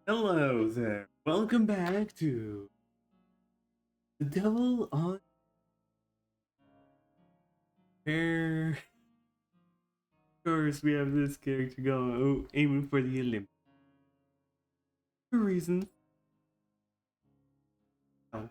Hello there. Welcome back to the Devil on Air. Of course, we have this character going, aiming for the Olympics. For reasons. Oh,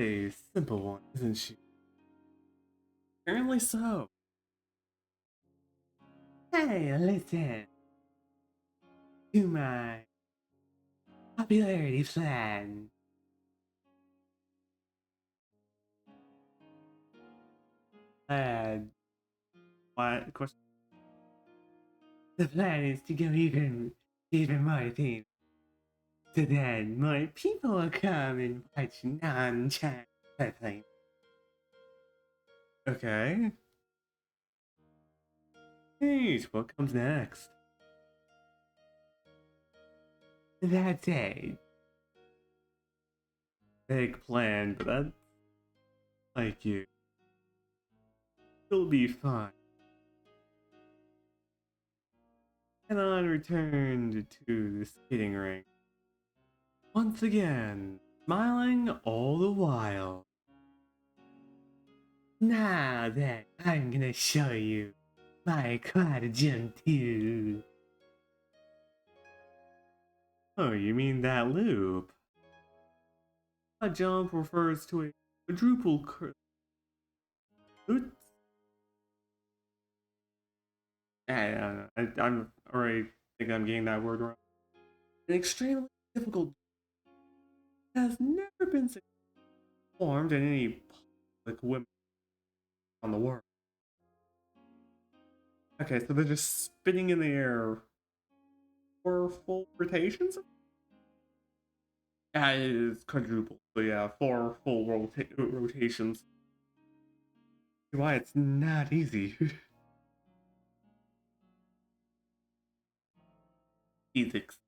a simple one, isn't she? Apparently so. Hey, listen to my popularity plan. And what? Of course, the plan is to go even more things. So then more people will come and watch non-chat play. Okay. Hey, what comes next? That's it. Big plan, but that's like you. You'll be fine. And on returned to the skating rink. Once again, smiling all the while. Now then, I'm gonna show you my quad jump too. Oh, you mean that loop? A jump refers to a quadruple curve. Oops. I'm already think I'm getting that word wrong. An extremely difficult has never been performed in any public women on the world. Okay, so they're just spinning in the air for full rotations? Yeah, it is quadruple. So yeah, four full rotations. Why it's not easy. Physics.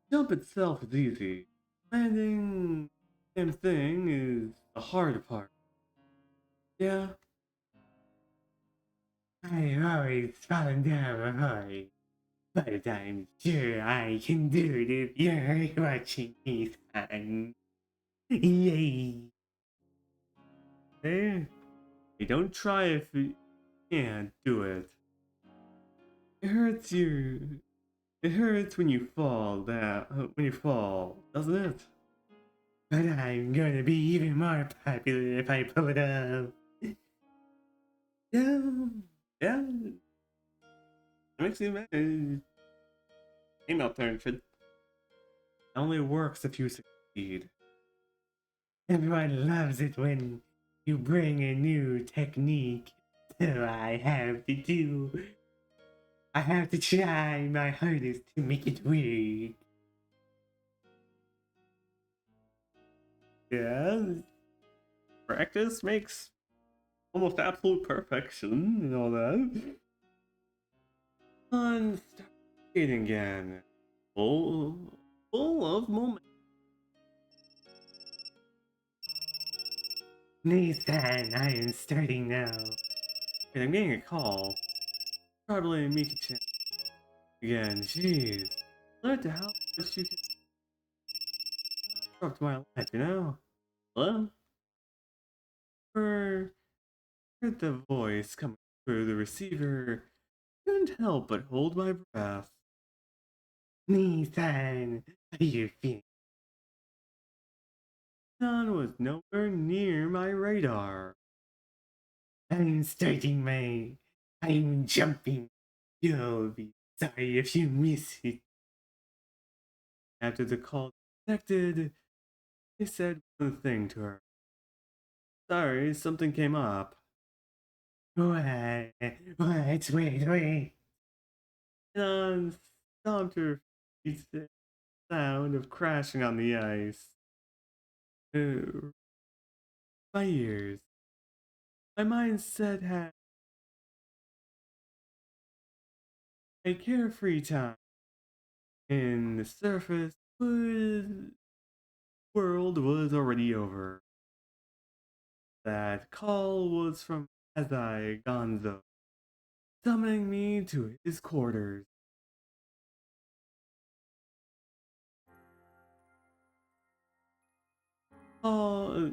Jump itself is easy. Landing same thing is the hard part. Yeah. I've always fallen down before. But I'm sure I can do it if you're watching me, son. Yay! Eh? Hey, don't try if you can't do it. It hurts you. It hurts when you fall. When you fall, doesn't it? But I'm gonna be even more popular if I pull it off. Yeah, yeah. It makes me mad. Email turn should only works if you succeed. Everyone loves it when you bring a new technique. So I have to try my hardest to make it work. Yeah, practice makes almost absolute perfection and all that. On start skating again. Full of momentum. Nathan, I am starting now. And I'm getting a call. Probably Mika-chan again. Jeez. What the hell much you can interrupt my life, you know? Hello? Heard the voice coming through the receiver. Couldn't help but hold my breath. Nathan, how do you feel? Sun was nowhere near my radar. I'm starting my... I'm jumping. You'll be sorry if you miss it. After the call connected, I said one thing to her. Sorry, something came up. What? What? Wait. And stomped her feet, the sound of crashing on the ice. My ears. My mindset had a carefree time. And the surface world was already over. That call was from Azai Gonzo. summoning me to his quarters. Oh,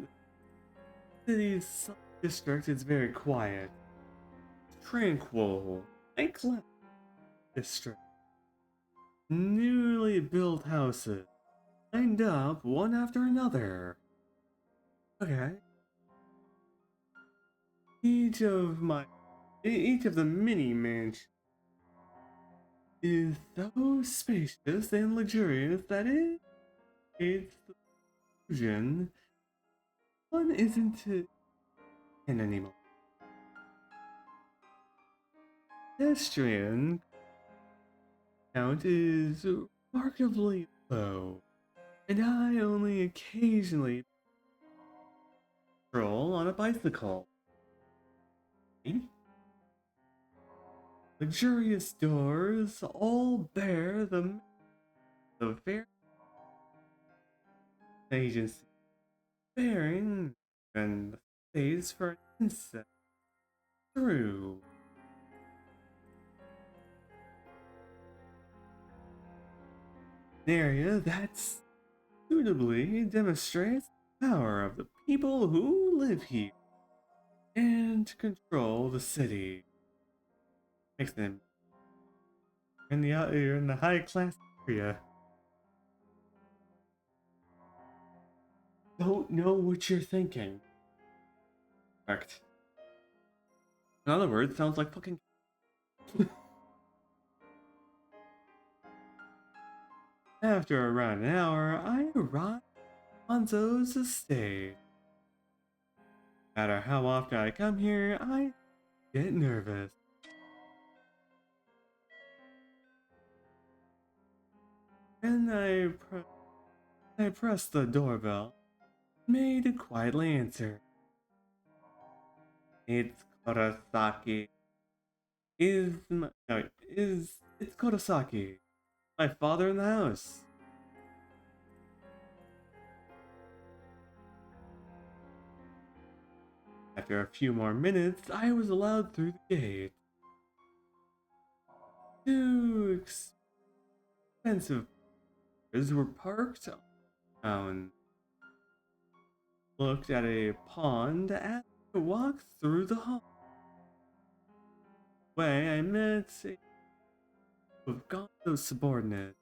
city's district is very quiet, tranquil, and clean district. Newly built houses lined up one after another. Okay. Each of my each of the mini mansions is so spacious and luxurious that it's the illusion one isn't in anymore. Pedestrian count is remarkably low, and I only occasionally stroll on a bicycle. Luxurious doors all bear the very agency bearing and space for an insect through. An area that suitably demonstrates the power of the people who live here and control the city. Makes them you're in the high class area. Don't know what you're thinking. Correct. In other words, sounds like fucking. After around an hour, I arrive at Hanzo's estate. No matter how often I come here, I get nervous. And I press the doorbell. Maid quietly answer. It's Kurosaki. It's Kurosaki. My father in the house. After a few more minutes, I was allowed through the gate. Two expensive cars were parked on. Looked at a pond as I walked through the hall. Way I met a group of Gonzo's subordinates.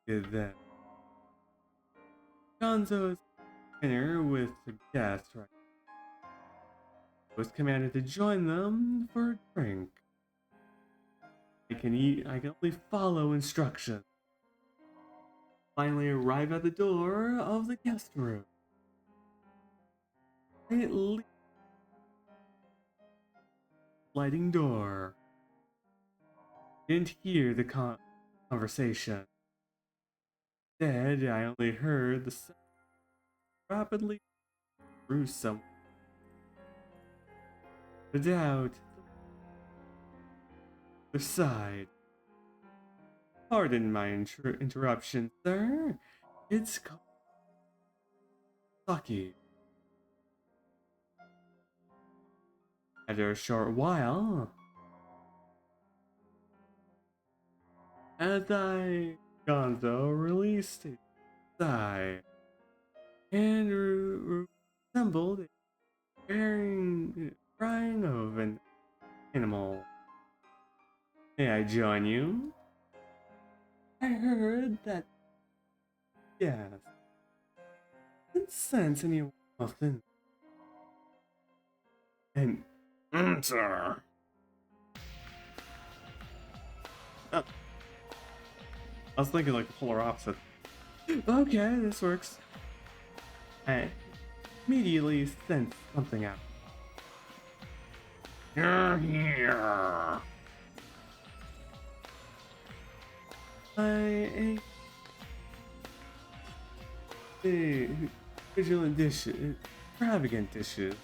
Did then. Gonzo's dinner with the guests right. Was commanded to join them for a drink. I can only follow instructions. Finally arrive at the door of the guest room. Sliding door. Didn't hear the conversation. Instead, I only heard the sound rapidly through some. The doubt. The side. Pardon my interruption, sir. It's Saki. After a short while, as Gonzo released a sigh and resembled a crying of an animal. May I join you? I heard that. Yes. Didn't sense any nothing. And answer. I was thinking like the polar opposite. Okay, this works. I immediately sensed something out. You're here. I ate vigilant dishes, extravagant dishes.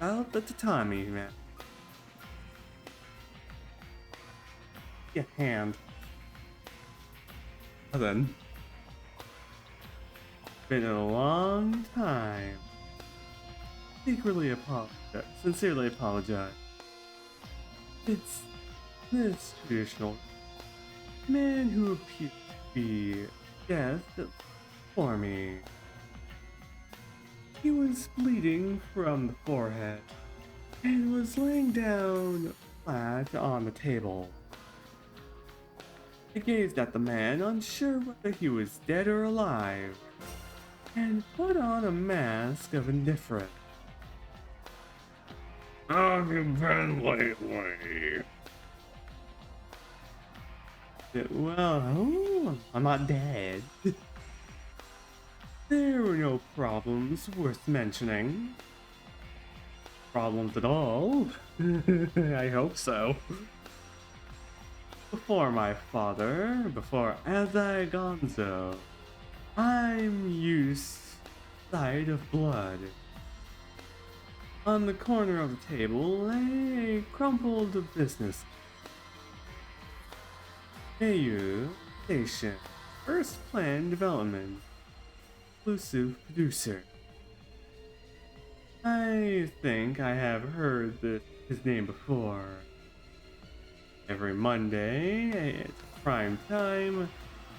Out the tatami, man. Your hand. Well then. Been a long time. sincerely apologize. It's this traditional man who appears to be death for me. He was bleeding from the forehead and was laying down flat on the table. I gazed at the man, unsure whether he was dead or alive, and put on a mask of indifference. How have you been lately? Well, I'm not dead. There were no problems worth mentioning. Problems at all? I hope so. Before my father, before Azai Gonzo, I'm used to the sight of blood. On the corner of the table lay a crumpled business. Maou Station, first plan development, exclusive producer. I think I have heard his name before. Every Monday at prime time,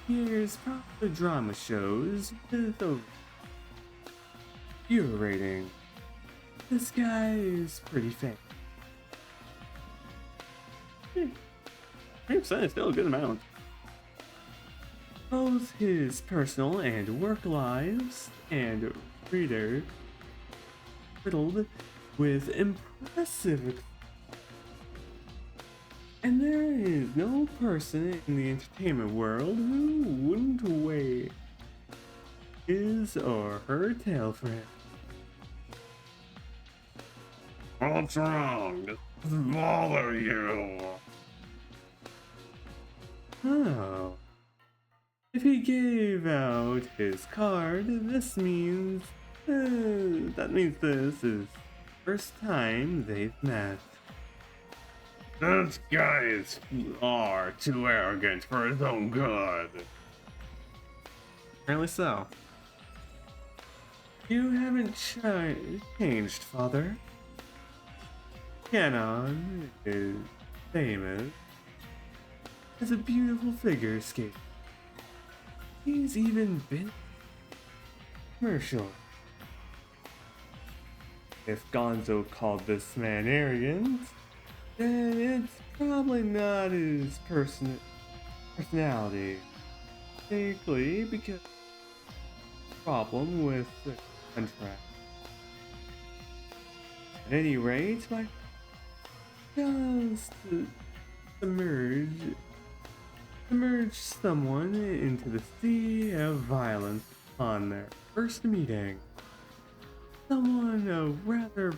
here's popular drama shows with a viewer rating. This guy is pretty famous. 3% is still a good amount. Both his personal and work lives and reader riddled with impressive. And there is no person in the entertainment world who wouldn't wait his or her tale for him. What's wrong? Does this bother you? Oh. If he gave out his card, this means this is the first time they've met. This guy is far too arrogant for his own good. Apparently so. You haven't changed, Father. Canon is famous as a beautiful figure skater. He's even been commercial. If Gonzo called this man arrogant, then it's probably not his personality. Particularly because of the problem with the contract. At any rate, my just submerge someone into the sea of violence on their first meeting. Someone of rather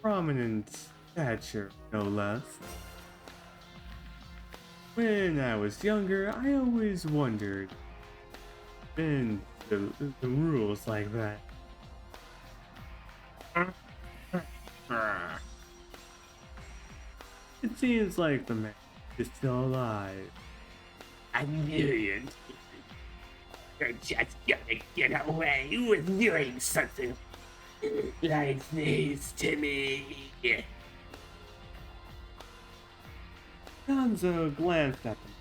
prominent stature, no less. When I was younger, I always wondered the rules like that. It seems like the man is still alive. A million. You're just gonna get away with doing something like this to me. Gonzo glanced at them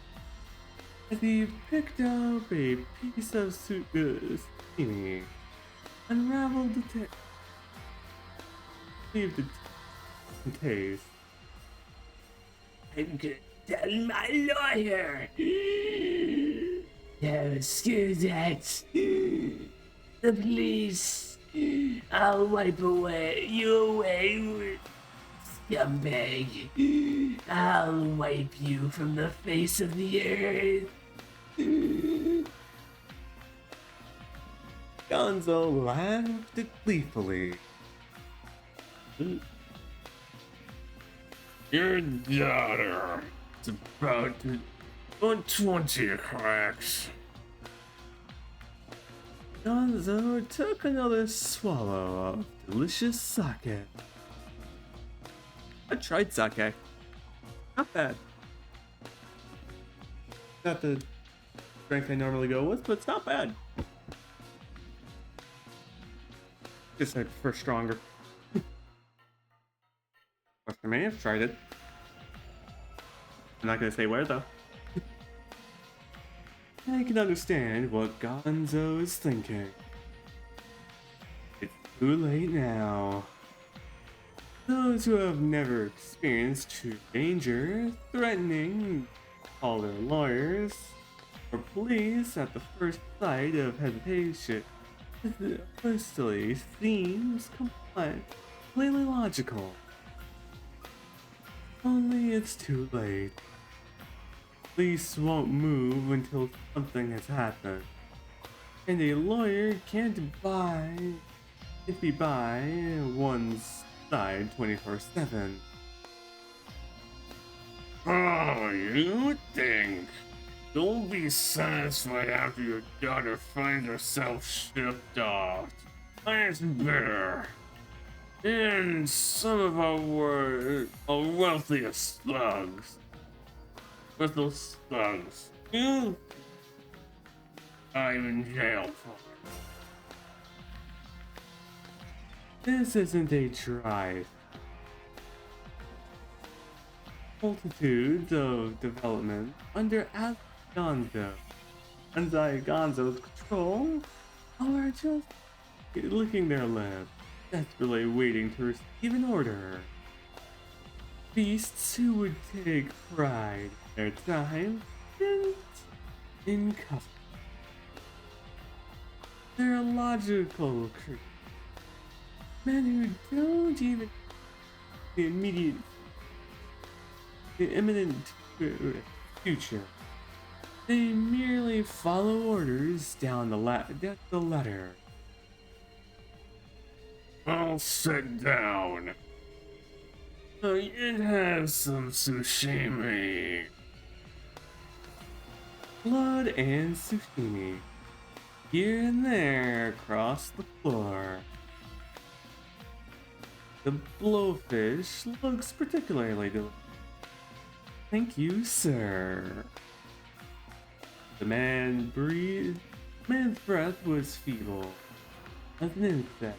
as he picked up a piece of zucchini, unraveled the leave the taste. I'm gonna tell my lawyer. No, screw that. The police. I'll wipe you away with scumbag. I'll wipe you from the face of the earth. Gonzo laughed gleefully. Your daughter is about to on 20 cracks. Gonzo took another swallow of delicious sake. I tried sake. Not bad. Not the strength I normally go with, but it's not bad. Just I prefer stronger. I may have tried it. I'm not gonna say where though. I can understand what Gonzo is thinking. It's too late now. Those who have never experienced true danger, threatening, call their lawyers or police at the first sight of hesitation. It honestly seems completely logical. Only it's too late. Police won't move until something has happened. And a lawyer can't be by one's side 24/7. Oh, you think? Don't be satisfied after your daughter finds herself shipped off. That's better. And some of our wealthiest thugs. Worthless thugs. You I'm in jail for. This isn't a drive. Multitudes of development under Gonzo's control are just licking their lips, desperately waiting to receive an order. Beasts who would take pride in their time spent in custody. They're logical creatures. Men who don't even the imminent future. They merely follow orders down the ladder. I'll sit down. You'd have some sushimi. Blood and sushimi. Here and there across the floor. The blowfish looks particularly delicious. Thank you, sir. The man's breath was feeble, as an insect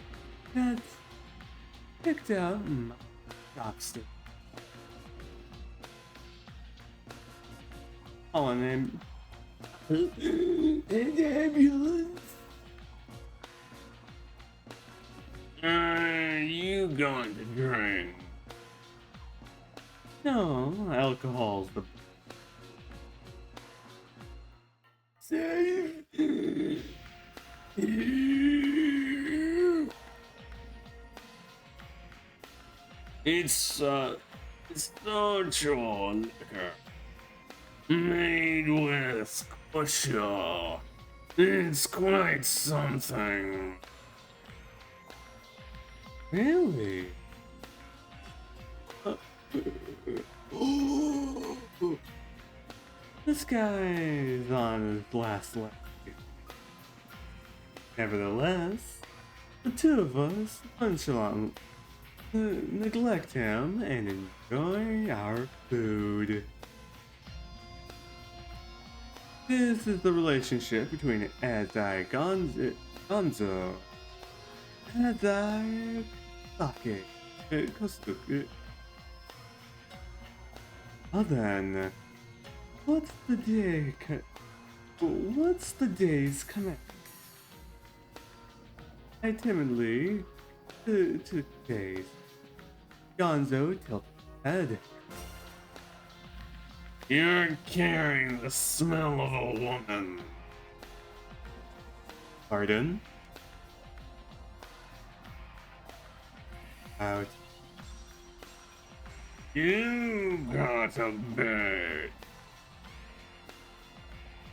that picked out my chopstick. Calling him an ambulance. You going to drink? No, alcohol's the Safe. It's social liquor made with kosher. It's quite something. Really? This guy's on his last leg. Nevertheless, the two of us nonchalantly neglect him and enjoy our food. This is the relationship between Gonzo, Adai Sake, Kosuke. Well then, what's the day's command? I timidly to gaze. Gonzo tilted his head. You're carrying the smell of a woman. Pardon? Out. You got a bird.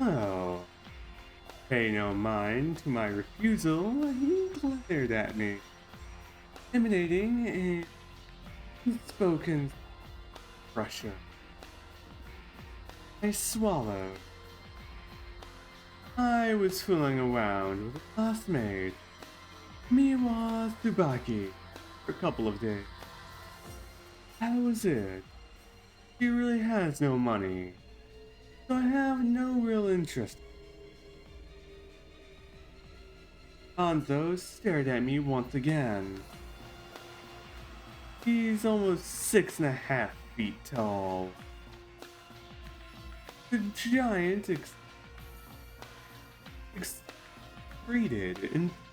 Oh. Pay no mind to my refusal, he glared at me, intimidating and spoken pressure. I swallowed. I was fooling around with a classmate, Miwa Tsubaki, for a couple of days. That was it. She really has no money, so I have no real interest. Gonzo stared at me once again. He's almost 6.5 feet tall. The giant excreted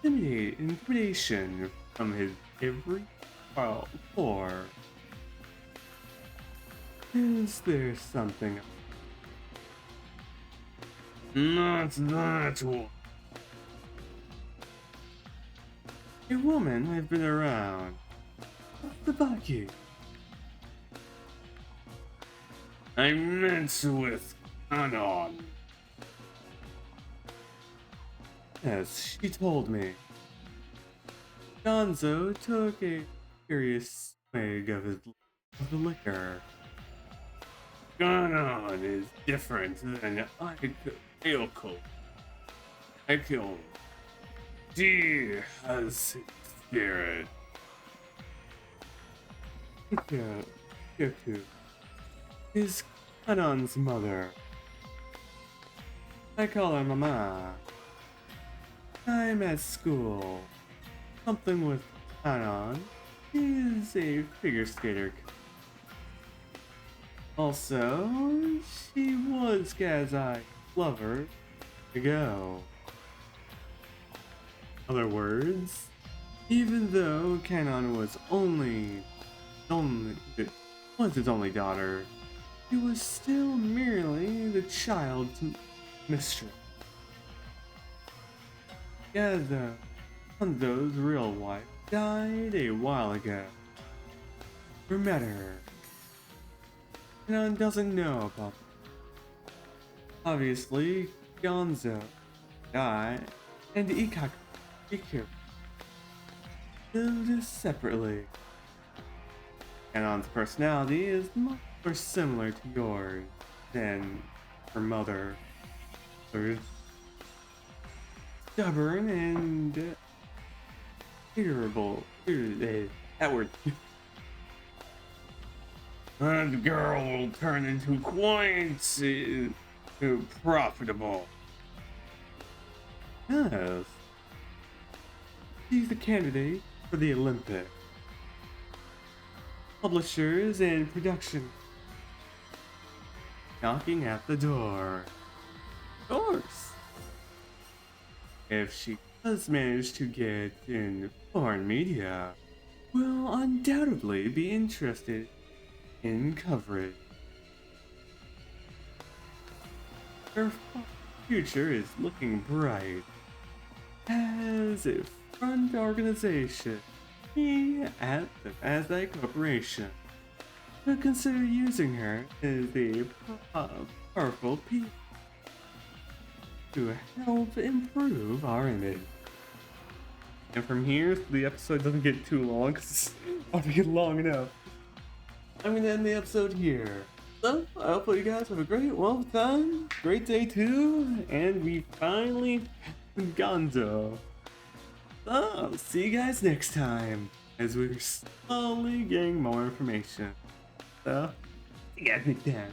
intimidation from his every pore. Is there something? Not that one. A woman I've been around. What's about you? I meant with Anon. Yes, she told me. Gonzo took a curious swig of the liquor. Anon is different than Ayoko. Ayoko. She has spirit. Yoku is Kanon's mother. I call her Mama. I'm at school. Something with Kanon. She's a figure skater. Also, she was Kazai's lover ago. In other words, even though Kanon was his only daughter, she was still merely the child's mistress. Gonzo's real wife died a while ago. We met her. Kanon doesn't know about it. Obviously, Gonzo died, and Iku lived separately. Kanon's personality is much more similar to yours than her mother. Her stubborn and irritable. That word. That girl will turn into quite profitable. Yes. She's the candidate for the Olympics. Publishers and production knocking at the door. Of course. If she does manage to get in foreign media, will undoubtedly be interested in coverage. Her future is looking bright as a front organization. As a corporation, to consider using her as a powerful piece to help improve our image. And from here, so the episode doesn't get too long, because it's about to get long enough, I'm going to end the episode here. So, I hope you guys have a great time, great day too, and we finally Gonzo. So, I'll see you guys next time as we're slowly getting more information. So, see you guys next time.